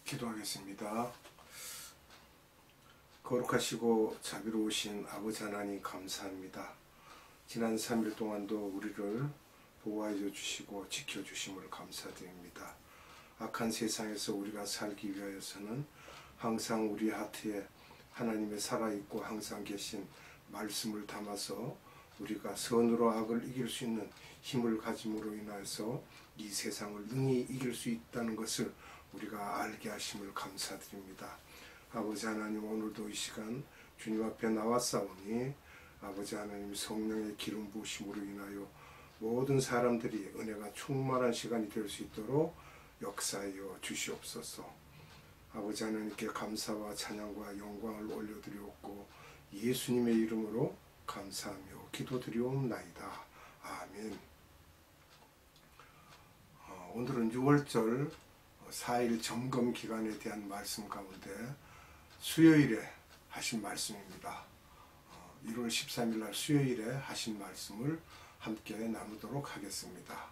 기도하겠습니다. 거룩하시고 자비로우신 아버지 하나님 감사합니다. 지난 3일 동안도 우리를 보호하여 주시고 지켜주심을 감사드립니다. 악한 세상에서 우리가 살기 위하여서는 항상 우리 하트에 하나님의 살아있고 항상 계신 말씀을 담아서 우리가 선으로 악을 이길 수 있는 힘을 가짐으로 인하여서 이 세상을 능히 이길 수 있다는 것을 우리가 알게 하심을 감사드립니다. 아버지 하나님, 오늘도 이 시간 주님 앞에 나왔사오니 아버지 하나님 성령의 기름 부으심으로 인하여 모든 사람들이 은혜가 충만한 시간이 될 수 있도록 역사하여 주시옵소서. 아버지 하나님께 감사와 찬양과 영광을 올려드리옵고 예수님의 이름으로 감사하며 기도드리옵나이다. 아멘. 오늘은 6월절 4일 점검 기간에 대한 말씀 가운데 수요일에 하신 말씀입니다. 1월 13일 날 수요일에 하신 말씀을 함께 나누도록 하겠습니다.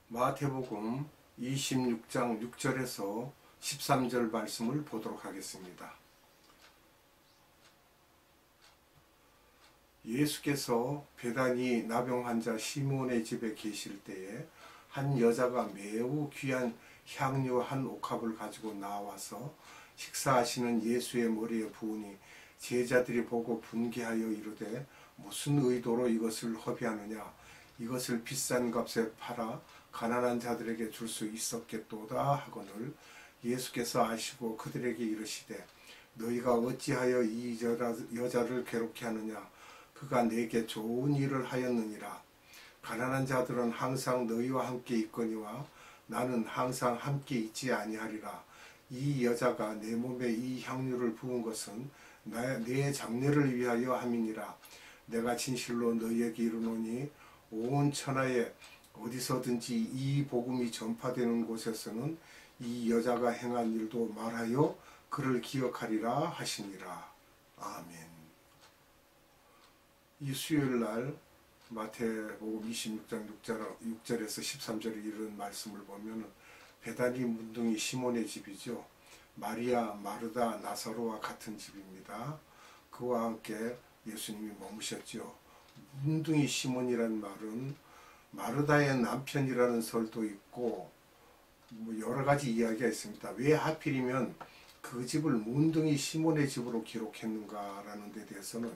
마태복음 26장 6절에서 13절 말씀을 보도록 하겠습니다. 예수께서 베다니 나병 환자 시몬의 집에 계실 때에 한 여자가 매우 귀한 향유 한 옥합을 가지고 나와서 식사하시는 예수의 머리에 부으니 제자들이 보고 분개하여 이르되 무슨 의도로 이것을 허비하느냐, 이것을 비싼 값에 팔아 가난한 자들에게 줄 수 있었겠도다 하거늘 예수께서 아시고 그들에게 이르시되 너희가 어찌하여 이 여자를 괴롭게 하느냐, 그가 내게 좋은 일을 하였느니라. 가난한 자들은 항상 너희와 함께 있거니와 나는 항상 함께 있지 아니하리라. 이 여자가 내 몸에 이 향유를 부은 것은 내 장례를 위하여 함이니라. 내가 진실로 너희에게 이르노니 온 천하에 어디서든지 이 복음이 전파되는 곳에서는 이 여자가 행한 일도 말하여 그를 기억하리라 하시니라. 아멘. 이 수요일날 마태복음 26장 6절에서 13절에 이르는 말씀을 보면 베다니 문둥이 시몬의 집이죠. 마리아, 마르다, 나사로와 같은 집입니다. 그와 함께 예수님이 머무셨죠. 문둥이 시몬이라는 말은 마르다의 남편이라는 설도 있고 여러 가지 이야기가 있습니다. 왜 하필이면 그 집을 문둥이 시몬의 집으로 기록했는가라는 데 대해서는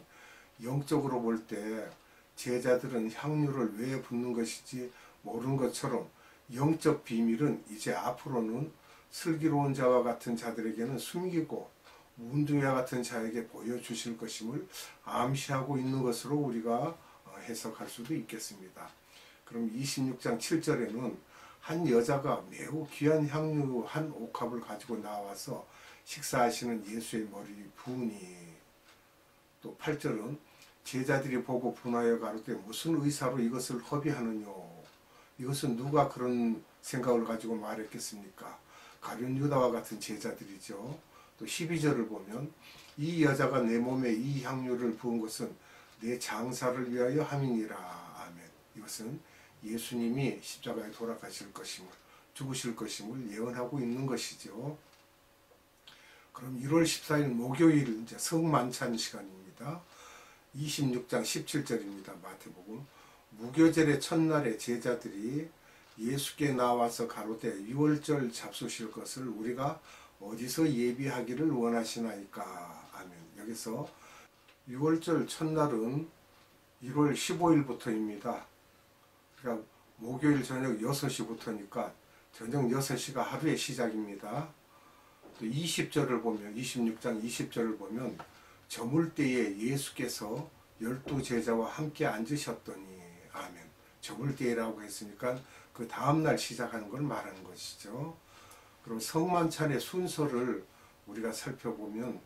영적으로 볼 때 제자들은 향유를 왜 붓는 것인지 모르는 것처럼 영적 비밀은 이제 앞으로는 슬기로운 자와 같은 자들에게는 숨기고 문둥이와 같은 자에게 보여주실 것임을 암시하고 있는 것으로 우리가 해석할 수도 있겠습니다. 그럼 26장 7절에는 한 여자가 매우 귀한 향유 한 옥합을 가지고 나와서 식사하시는 예수의 머리 부으니, 또 8절은 제자들이 보고 분하여 가로되 무슨 의사로 이것을 허비하느뇨. 이것은 누가 그런 생각을 가지고 말했겠습니까? 가룟 유다와 같은 제자들이죠. 또 12절을 보면 이 여자가 내 몸에 이 향유를 부은 것은 내 장사를 위하여 함이니라. 아멘. 이것은 예수님이 십자가에 돌아가실 것임을, 죽으실 것임을 예언하고 있는 것이죠. 그럼 1월 14일 목요일 이제 성만찬 시간입니다. 26장 17절입니다. 마태복음. 무교절의 첫날에 제자들이 예수께 나와서 가로되 6월절 잡수실 것을 우리가 어디서 예비하기를 원하시나이까. 아멘. 여기서 6월절 첫날은 1월 15일부터입니다. 그러니까 목요일 저녁 6시부터니까 저녁 6시가 하루의 시작입니다. 또 20절을 보면 26장 20절을 보면 저물 때에 예수께서 12제자와 함께 앉으셨더니. 아멘. 저물 때라고 했으니까 그 다음날 시작하는 걸 말하는 것이죠. 그럼 성만찬의 순서를 우리가 살펴보면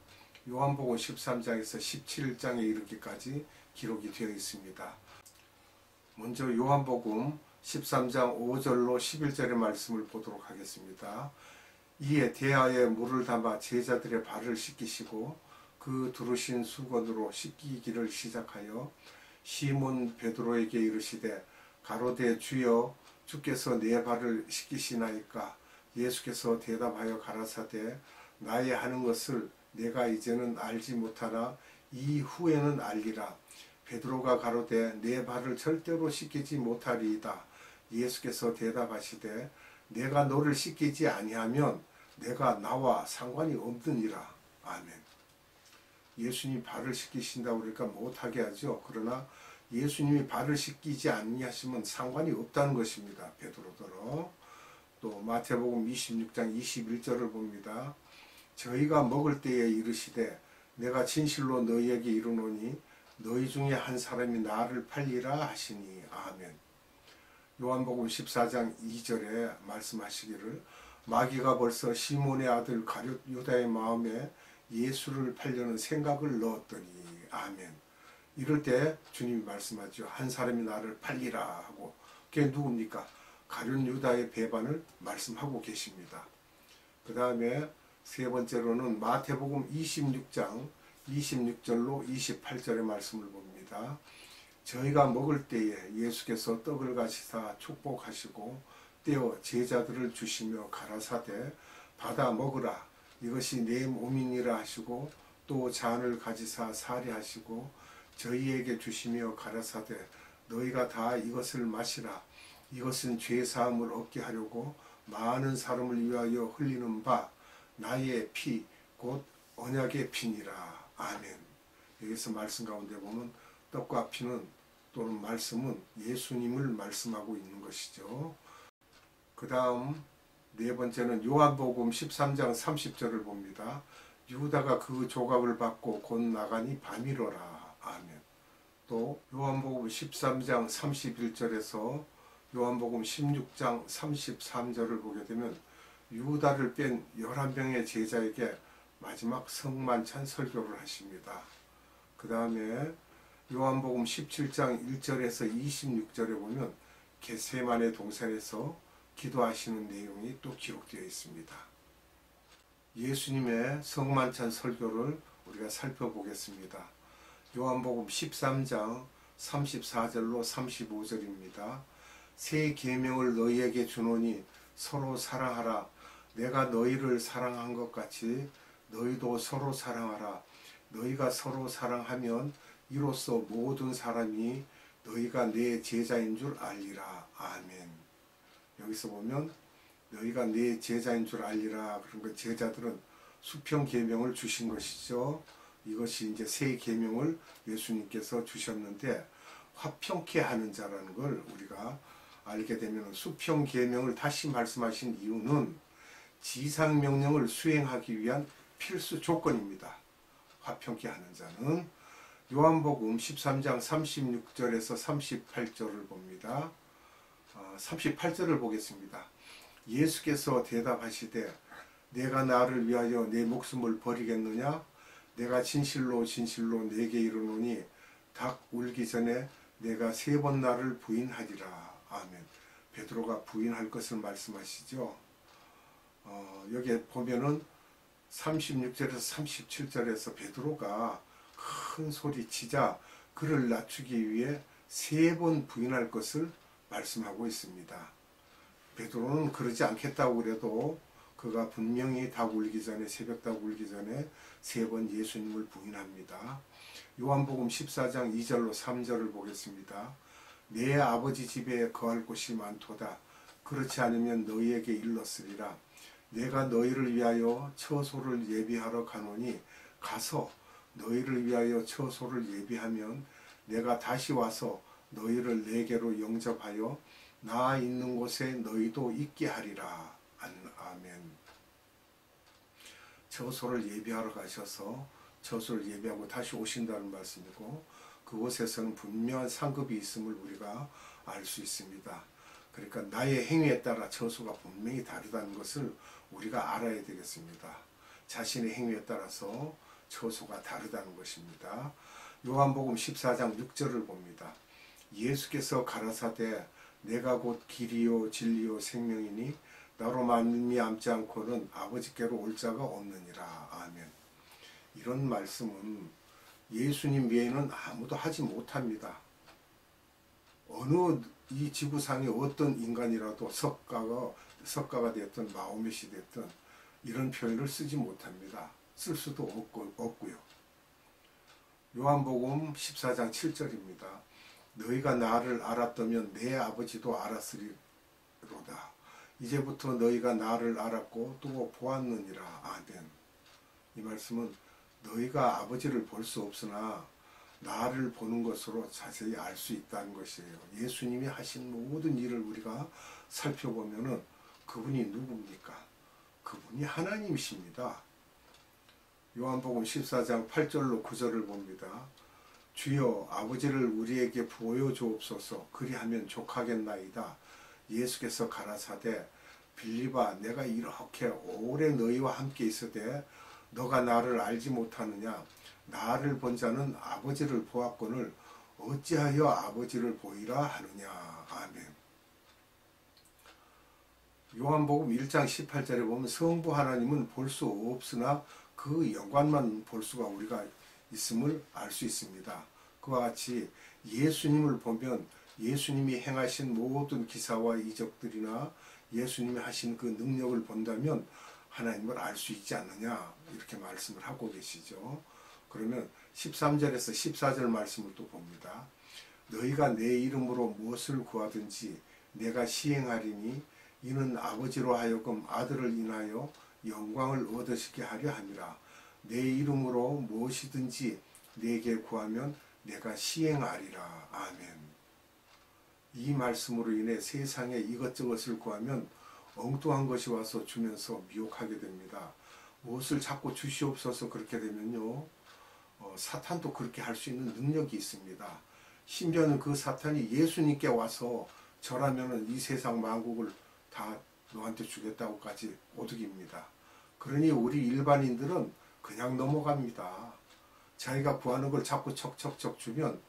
요한복음 13장에서 17장에 이르기까지 기록이 되어 있습니다. 먼저 요한복음 13장 5절로 11절의 말씀을 보도록 하겠습니다. 이에 대하에 물을 담아 제자들의 발을 씻기시고 그 두르신 수건으로 씻기기를 시작하여 시몬 베드로에게 이르시되 가로되 주여 주께서 내 발을 씻기시나이까. 예수께서 대답하여 가라사대 나의 하는 것을 내가 이제는 알지 못하나 이후에는 알리라. 베드로가 가로되 내 발을 절대로 씻기지 못하리이다. 예수께서 대답하시되 내가 너를 씻기지 아니하면 내가 나와 상관이 없느니라. 아멘. 예수님이 발을 씻기신다고 그러니까 못하게 하죠. 그러나 예수님이 발을 씻기지 아니하시면 상관이 없다는 것입니다. 베드로더러. 또 마태복음 26장 21절을 봅니다. 저희가 먹을 때에 이르시되 내가 진실로 너희에게 이르노니 너희 중에 한 사람이 나를 팔리라 하시니. 아멘. 요한복음 14장 2절에 말씀하시기를 마귀가 벌써 시몬의 아들 가룟 유다의 마음에 예수를 팔려는 생각을 넣었더니. 아멘. 이럴 때 주님이 말씀하죠. 한 사람이 나를 팔리라 하고. 그게 누굽니까? 가룟 유다의 배반을 말씀하고 계십니다. 그 다음에 세 번째로는 마태복음 26장 26절로 28절의 말씀을 봅니다. 저희가 먹을 때에 예수께서 떡을 가시사 축복하시고 떼어 제자들을 주시며 가라사대 받아 먹으라 이것이 내 몸이니라 하시고 또 잔을 가지사 사리하시고 저희에게 주시며 가라사대 너희가 다 이것을 마시라 이것은 죄 사함을 얻게 하려고 많은 사람을 위하여 흘리는 바 나의 피 곧 언약의 피니라. 아멘. 여기서 말씀 가운데 보면 떡과 피는 또는 말씀은 예수님을 말씀하고 있는 것이죠. 그 다음 네 번째는 요한복음 13장 30절을 봅니다. 유다가 그 조각을 받고 곧 나가니 밤이로라. 아멘. 또 요한복음 13장 31절에서 요한복음 16장 33절을 보게 되면 유다를 뺀 11명의 제자에게 마지막 성만찬 설교를 하십니다. 그 다음에 요한복음 17장 1절에서 26절에 보면 겟세마네 동산에서 기도하시는 내용이 또 기록되어 있습니다. 예수님의 성만찬 설교를 우리가 살펴보겠습니다. 요한복음 13장 34절로 35절입니다. 새 계명을 너희에게 주노니 서로 사랑하라. 내가 너희를 사랑한 것 같이 너희도 서로 사랑하라. 너희가 서로 사랑하면 이로써 모든 사람이 너희가 내 제자인 줄 알리라. 아멘. 여기서 보면 너희가 내 제자인 줄 알리라. 그런 제자들은 수평 계명을 주신 것이죠. 이것이 이제 새 계명을 예수님께서 주셨는데 화평케 하는 자라는 걸 우리가 알게 되면 수평 계명을 다시 말씀하신 이유는 지상 명령을 수행하기 위한 필수 조건입니다. 화평케 하는 자는 요한복음 13장 36절에서 38절을 봅니다. 38절을 보겠습니다. 예수께서 대답하시되 내가 나를 위하여 내 목숨을 버리겠느냐? 내가 진실로 진실로 내게 이르노니 닭 울기 전에 내가 3번 나를 부인하리라. 아멘. 베드로가 부인할 것을 말씀하시죠. 여기에 보면은 36절에서 37절에서 베드로가 큰 소리 치자 그를 낮추기 위해 3번 부인할 것을 말씀하고 있습니다. 베드로는 그러지 않겠다고 그래도 그가 분명히 닭 울기 전에 새벽 닭 울기 전에 3번 예수님을 부인합니다. 요한복음 14장 2절로 3절을 보겠습니다. 내 아버지 집에 거할 곳이 많도다. 그렇지 않으면 너희에게 일렀으리라. 내가 너희를 위하여 처소를 예비하러 가노니 가서 너희를 위하여 처소를 예비하면 내가 다시 와서 너희를 내게로 영접하여 나 있는 곳에 너희도 있게 하리라. 아멘. 처소를 예비하러 가셔서 처소를 예비하고 다시 오신다는 말씀이고 그곳에서는 분명한 상급이 있음을 우리가 알 수 있습니다. 그러니까 나의 행위에 따라 처소가 분명히 다르다는 것을 우리가 알아야 되겠습니다. 자신의 행위에 따라서 처소가 다르다는 것입니다. 요한복음 14장 6절을 봅니다. 예수께서 가라사대 내가 곧 길이요 진리요 생명이니 나로 말미암지 않고는 아버지께로 올 자가 없느니라. 아멘. 이런 말씀은 예수님 외에는 아무도 하지 못합니다. 어느 이 지구상의 어떤 인간이라도 석가가 석가가 됐든 마호멧이 됐든 이런 표현을 쓰지 못합니다. 쓸 수도 없고요. 요한복음 14장 7절입니다. 너희가 나를 알았다면 내 아버지도 알았으리로다. 이제부터 너희가 나를 알았고 또 보았느니라. 아멘. 이 말씀은 너희가 아버지를 볼 수 없으나 나를 보는 것으로 자세히 알 수 있다는 것이에요. 예수님이 하신 모든 일을 우리가 살펴보면은 그분이 누굽니까? 그분이 하나님이십니다. 요한복음 14장 8절로 9절을 봅니다. 주여 아버지를 우리에게 보여주옵소서. 그리하면 족하겠나이다. 예수께서 가라사대 빌립아 내가 이렇게 오래 너희와 함께 있으되 너가 나를 알지 못하느냐? 나를 본 자는 아버지를 보았거늘 어찌하여 아버지를 보이라 하느냐. 아멘. 요한복음 1장 18절에 보면 성부 하나님은 볼 수 없으나 그 영광만 볼 수가 우리가 있음을 알 수 있습니다. 그와 같이 예수님을 보면 예수님이 행하신 모든 기사와 이적들이나 예수님이 하신 그 능력을 본다면 하나님을 알 수 있지 않느냐 이렇게 말씀을 하고 계시죠. 그러면 13절에서 14절 말씀을 또 봅니다. 너희가 내 이름으로 무엇을 구하든지 내가 시행하리니 이는 아버지로 하여금 아들을 인하여 영광을 얻으시게 하려 함이라. 내 이름으로 무엇이든지 내게 구하면 내가 시행하리라. 아멘. 이 말씀으로 인해 세상에 이것저것을 구하면 엉뚱한 것이 와서 주면서 미혹하게 됩니다. 무엇을 자꾸 주시옵소서 그렇게 되면요. 사탄도 그렇게 할 수 있는 능력이 있습니다. 심지어는 그 사탄이 예수님께 와서 절하면은 이 세상 만국을 다 너한테 주겠다고까지 오득입니다. 그러니 우리 일반인들은 그냥 넘어갑니다. 자기가 구하는 걸 자꾸 척척척 주면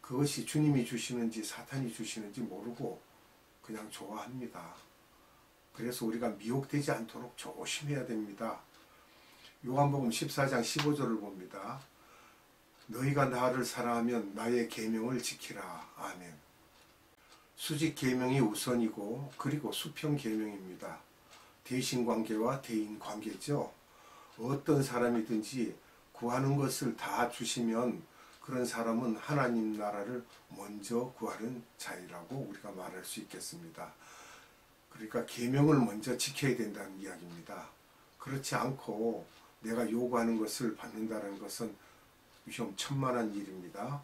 그것이 주님이 주시는지 사탄이 주시는지 모르고 그냥 좋아합니다. 그래서 우리가 미혹되지 않도록 조심해야 됩니다. 요한복음 14장 15절을 봅니다. 너희가 나를 사랑하면 나의 계명을 지키라. 아멘. 수직 계명이 우선이고 그리고 수평 계명입니다. 대신 관계와 대인 관계죠. 어떤 사람이든지 구하는 것을 다 주시면 그런 사람은 하나님 나라를 먼저 구하는 자이라고 우리가 말할 수 있겠습니다. 그러니까 계명을 먼저 지켜야 된다는 이야기입니다. 그렇지 않고 내가 요구하는 것을 받는다는 것은 위험천만한 일입니다.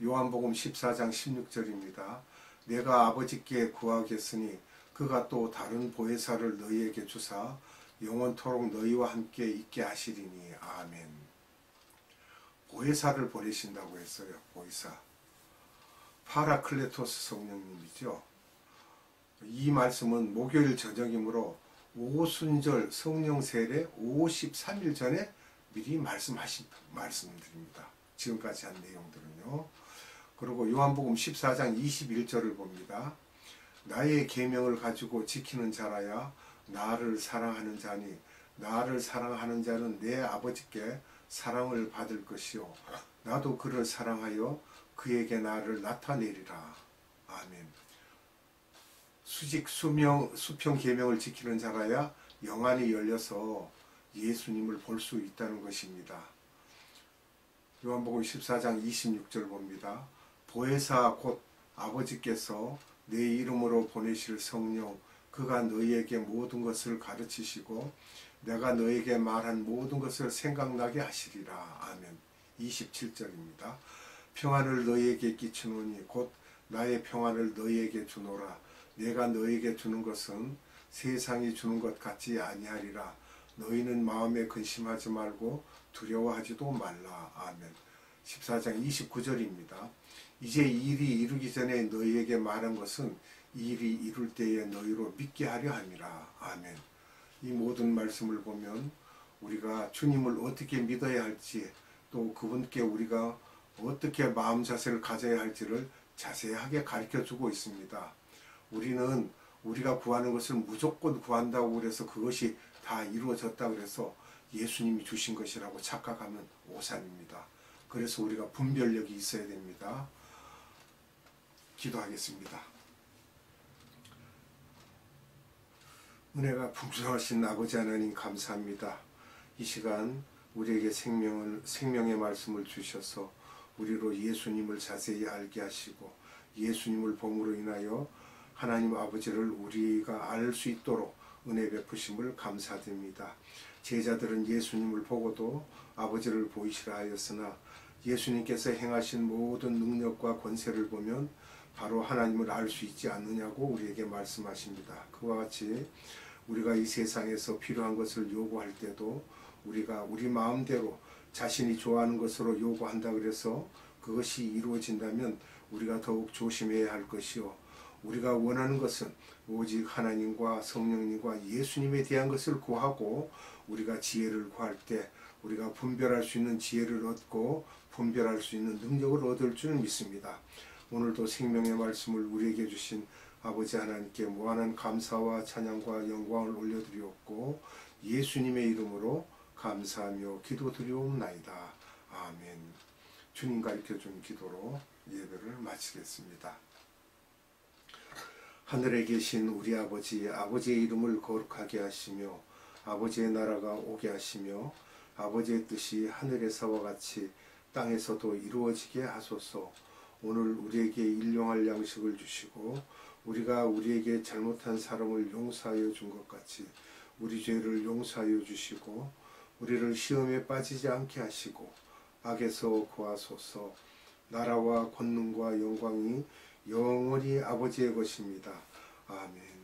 요한복음 14장 16절입니다. 내가 아버지께 구하겠으니 그가 또 다른 보혜사를 너희에게 주사 영원토록 너희와 함께 있게 하시리니. 아멘. 보혜사를 보내신다고 했어요. 보혜사. 파라클레토스 성령님이죠. 이 말씀은 목요일 저녁이므로 오순절 성령 세례 53일 전에 미리 말씀하신 말씀드립니다. 지금까지 한 내용들은요. 그리고 요한복음 14장 21절을 봅니다. 나의 계명을 가지고 지키는 자라야 나를 사랑하는 자니 나를 사랑하는 자는 내 아버지께 사랑을 받을 것이요 나도 그를 사랑하여 그에게 나를 나타내리라. 아멘. 수평 계명을 지키는 자라야 영안이 열려서 예수님을 볼 수 있다는 것입니다. 요한복음 14장 26절 봅니다. 보혜사 곧 아버지께서 내 이름으로 보내실 성령 그가 너희에게 모든 것을 가르치시고 내가 너에게 말한 모든 것을 생각나게 하시리라. 아멘. 27절입니다. 평안을 너희에게 끼치노니 곧 나의 평안을 너희에게 주노라. 내가 너희에게 주는 것은 세상이 주는 것 같지 아니하리라. 너희는 마음에 근심하지 말고 두려워하지도 말라. 아멘. 14장 29절입니다. 이제 일이 이루기 전에 너희에게 말한 것은 일이 이룰 때에 너희로 믿게 하려 함이라. 아멘. 이 모든 말씀을 보면 우리가 주님을 어떻게 믿어야 할지 또 그분께 우리가 어떻게 마음 자세를 가져야 할지를 자세하게 가르쳐주고 있습니다. 우리는 우리가 구하는 것을 무조건 구한다고 그래서 그것이 다 이루어졌다 그래서 예수님이 주신 것이라고 착각하면 오산입니다. 그래서 우리가 분별력이 있어야 됩니다. 기도하겠습니다. 은혜가 풍성하신 아버지 하나님 감사합니다. 이 시간 우리에게 생명의 말씀을 주셔서 우리로 예수님을 자세히 알게 하시고 예수님을 봄으로 인하여 하나님 아버지를 우리가 알 수 있도록 은혜 베푸심을 감사드립니다. 제자들은 예수님을 보고도 아버지를 보이시라 하였으나 예수님께서 행하신 모든 능력과 권세를 보면 바로 하나님을 알 수 있지 않느냐고 우리에게 말씀하십니다. 그와 같이 우리가 이 세상에서 필요한 것을 요구할 때도 우리가 우리 마음대로 자신이 좋아하는 것으로 요구한다 그래서 그것이 이루어진다면 우리가 더욱 조심해야 할 것이요, 우리가 원하는 것은 오직 하나님과 성령님과 예수님에 대한 것을 구하고 우리가 지혜를 구할 때 우리가 분별할 수 있는 지혜를 얻고 분별할 수 있는 능력을 얻을 줄 믿습니다. 오늘도 생명의 말씀을 우리에게 주신 아버지 하나님께 무한한 감사와 찬양과 영광을 올려드리옵고 예수님의 이름으로 감사하며 기도드리옵나이다. 아멘. 주님 가르쳐준 기도로 예배를 마치겠습니다. 하늘에 계신 우리 아버지, 아버지의 이름을 거룩하게 하시며 아버지의 나라가 오게 하시며 아버지의 뜻이 하늘에서와 같이 땅에서도 이루어지게 하소서. 오늘 우리에게 일용할 양식을 주시고 우리가 우리에게 잘못한 사람을 용서하여 준 것 같이 우리 죄를 용서하여 주시고 우리를 시험에 빠지지 않게 하시고 악에서 구하소서. 나라와 권능과 영광이 영원히 아버지의 것입니다. 아멘.